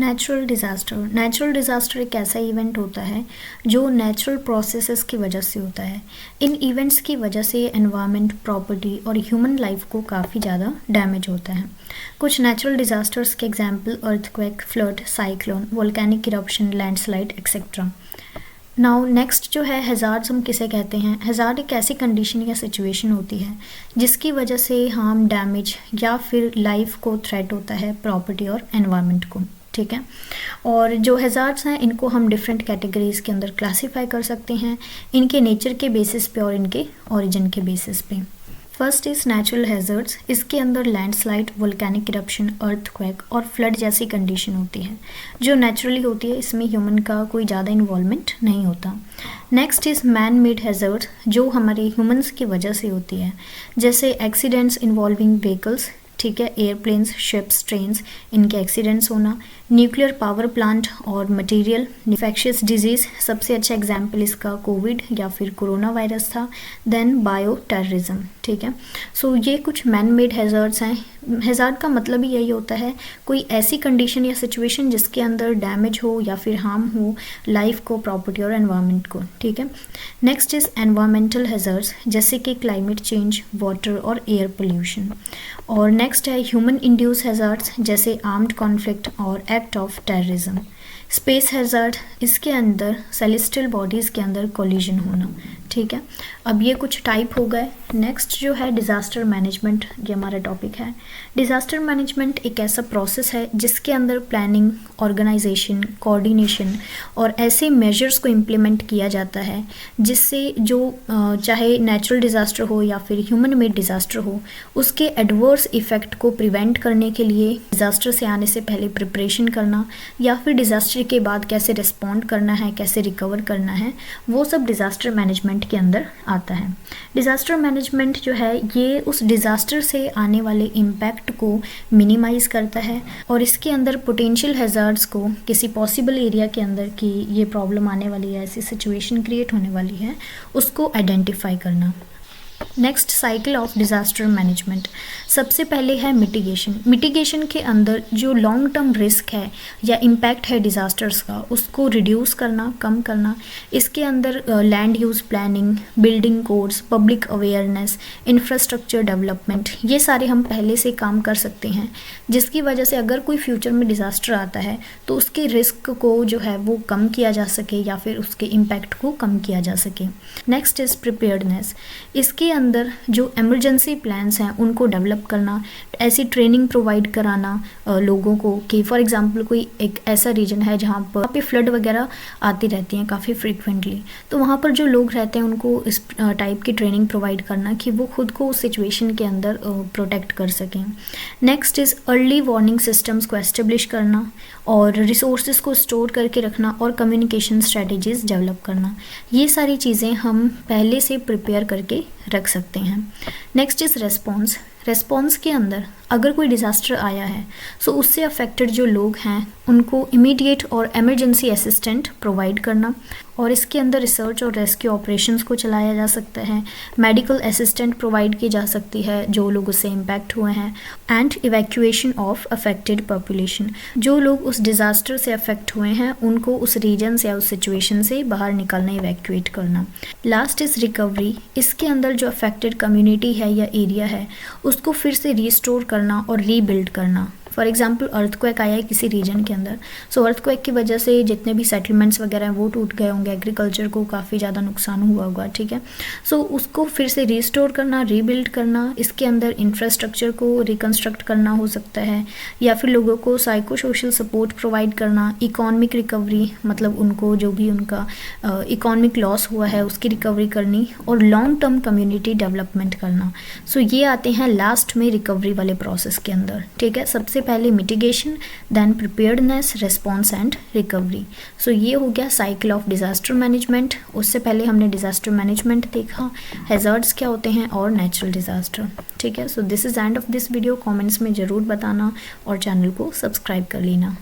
Natural disaster एक ऐसा event होता है जो नेचुरल प्रोसेसेस की वजह से होता है। इन इवेंट्स की वजह से एनवायरनमेंट, प्रॉपर्टी और ह्यूमन लाइफ को काफ़ी ज़्यादा डैमेज होता है। कुछ नेचुरल डिज़ास्टर्स के example earthquake, flood, cyclone, volcanic eruption, landslide etcetera. Now next जो है हैज़ार्ड्स, हम किसे कहते हैं। हैज़ार्ड एक ऐसी कंडीशन या सिचुएशन होती है जिसकी वजह से हार्म, डैमेज या फिर लाइफ को थ्रेट होता है, प्रॉपर्टी और एनवायरनमेंट को। ठीक है, और जो हैज़ार्ड्स हैं इनको हम डिफरेंट कैटेगरीज़ के अंदर क्लासीफाई कर सकते हैं, इनके नेचर के बेसिस पे और इनके ओरिजिन के बेसिस पे। First is natural hazards. इसके अंदर लैंडस्लाइड, वोल्केनिक इरप्शन, अर्थक्वेक और फ्लड जैसी कंडीशन होती है जो नेचुरली होती है, इसमें ह्यूमन का कोई ज़्यादा इन्वॉल्वमेंट नहीं होता। Next is man made hazards, जो हमारे ह्यूमंस की वजह से होती है, जैसे एक्सीडेंट्स इन्वॉल्विंग व्हीकल्स, ठीक है, एयरप्लेन्स, शिप्स, ट्रेन्स, इनके एक्सीडेंट्स होना, न्यूक्लियर पावर प्लांट और मटेरियल, इन्फेक्शियस डिजीज़, सबसे अच्छा एग्जाम्पल इसका कोविड या फिर कोरोना वायरस था, देन बायो टेररिज्म। ठीक है, सो ये कुछ मैन मेड हैज़ार्ड्स हैं। हैज़ार्ड का मतलब ही यही होता है कोई ऐसी कंडीशन या सिचुएशन जिसके अंदर डैमेज हो या फिर हार्म हो लाइफ को, प्रॉपर्टी और एनवायरनमेंट को। ठीक है, नेक्स्ट इज़ एनवायरमेंटल हैज़ार्ड्स, जैसे कि क्लाइमेट चेंज, वाटर और एयर पोल्यूशन। और नेक्स्ट है ह्यूमन इंड्यूस हैज़ार्ड्स, जैसे आर्म्ड कॉन्फ्लिक्ट और act of terrorism. Space hazard, इसके अंदर सेलेस्टियल बॉडीज़ के अंदर कोलिजन होना। ठीक है, अब ये कुछ टाइप हो गए। नेक्स्ट जो है डिज़ास्टर मैनेजमेंट, ये हमारा टॉपिक है। डिज़ास्टर मैनेजमेंट एक ऐसा प्रोसेस है जिसके अंदर प्लानिंग, ऑर्गेनाइजेशन, कोऑर्डिनेशन और ऐसे मेजर्स को इम्प्लीमेंट किया जाता है जिससे जो चाहे नेचुरल डिज़ास्टर हो या फिर ह्यूमन मेड डिज़ास्टर हो, उसके एडवर्स इफ़ेक्ट को प्रिवेंट करने के लिए डिज़ास्टर से आने से पहले प्रिपरेशन करना, या फिर डिज़ास्टर के बाद कैसे रिस्पॉन्ड करना है, कैसे रिकवर करना है, वो सब डिज़ास्टर मैनेजमेंट के अंदर आता है। डिज़ास्टर मैनेजमेंट जो है ये उस डिज़ास्टर से आने वाले इम्पैक्ट को मिनिमाइज़ करता है और इसके अंदर पोटेंशियल हैज़ार्ड्स को, किसी पॉसिबल एरिया के अंदर कि ये प्रॉब्लम आने वाली है, ऐसी सिचुएशन क्रिएट होने वाली है, उसको आइडेंटिफाई करना। Next, cycle of disaster management. सबसे पहले है मिटिगेशन। मिटिगेशन के अंदर जो लॉन्ग टर्म रिस्क है या इम्पैक्ट है डिज़ास्टर्स का, उसको रिड्यूस करना, कम करना। इसके अंदर land use planning, building codes, public awareness, infrastructure development, ये सारे हम पहले से काम कर सकते हैं, जिसकी वजह से अगर कोई फ्यूचर में डिज़ास्टर आता है तो उसके रिस्क को जो है वो कम किया जा सके या फिर उसके इम्पैक्ट को कम किया जा सके। Next is preparedness. इसके अंदर जो इमरजेंसी प्लान्स हैं उनको डेवलप करना, ऐसी ट्रेनिंग प्रोवाइड कराना लोगों को कि फॉर एग्जांपल कोई एक ऐसा रीजन है जहाँ पे फ्लड वगैरह आती रहती हैं काफ़ी फ्रीक्वेंटली, तो वहाँ पर जो लोग रहते हैं उनको इस टाइप की ट्रेनिंग प्रोवाइड करना कि वो खुद को उस सिचुएशन के अंदर प्रोटेक्ट कर सकें। Next is early warning systems को एस्टेब्लिश करना और रिसोर्सेज को स्टोर करके रखना और कम्युनिकेशन स्ट्रेटजीज डेवलप करना। ये सारी चीज़ें हम पहले से प्रिपेयर करके रख सकते हैं। Next is response. रेस्पॉन्स के अंदर अगर कोई डिज़ास्टर आया है सो उससे अफेक्टेड जो लोग हैं उनको इमीडिएट और इमरजेंसी असिस्टेंट प्रोवाइड करना, और इसके अंदर रिसर्च और रेस्क्यू ऑपरेशंस को चलाया जा सकता है, मेडिकल असिस्टेंट प्रोवाइड की जा सकती है जो लोग उससे इम्पैक्ट हुए हैं, and evacuation of affected population. जो लोग उस डिज़ास्टर से अफेक्ट हुए हैं उनको उस रीजन से या उस सिचुएशन से बाहर निकालना, इवैक्यूएट करना। Last is recovery. इसके अंदर जो अफेक्टेड कम्युनिटी है या एरिया है उसको फिर से रीस्टोर करना और रीबिल्ड करना। फॉर एग्जाम्पल अर्थक्वेक आया है किसी रीजन के अंदर, सो अर्थक्वेक की वजह से जितने भी सेटलमेंट्स वगैरह हैं वो टूट गए होंगे, एग्रीकल्चर को काफ़ी ज़्यादा नुकसान हुआ होगा। ठीक है, सो उसको फिर से रीस्टोर करना, रीबिल्ड करना, इसके अंदर इंफ्रास्ट्रक्चर को रिकन्स्ट्रक्ट करना हो सकता है, या फिर लोगों को साइको सोशल सपोर्ट प्रोवाइड करना, इकोनॉमिक रिकवरी, मतलब उनको जो भी उनका इकोनॉमिक लॉस हुआ है उसकी रिकवरी करनी, और लॉन्ग टर्म कम्युनिटी डेवलपमेंट करना। सो ये आते हैं लास्ट में रिकवरी वाले प्रोसेस के अंदर। ठीक है, सबसे पहले mitigation, then preparedness, response and recovery. So ये हो गया साइकिल ऑफ डिज़ास्टर मैनेजमेंट। उससे पहले हमने डिज़ास्टर मैनेजमेंट देखा, हैज़ार्ड्स क्या होते हैं और नेचुरल डिज़ास्टर। ठीक है, so this is end of this video. Comments में ज़रूर बताना और चैनल को सब्सक्राइब कर लेना।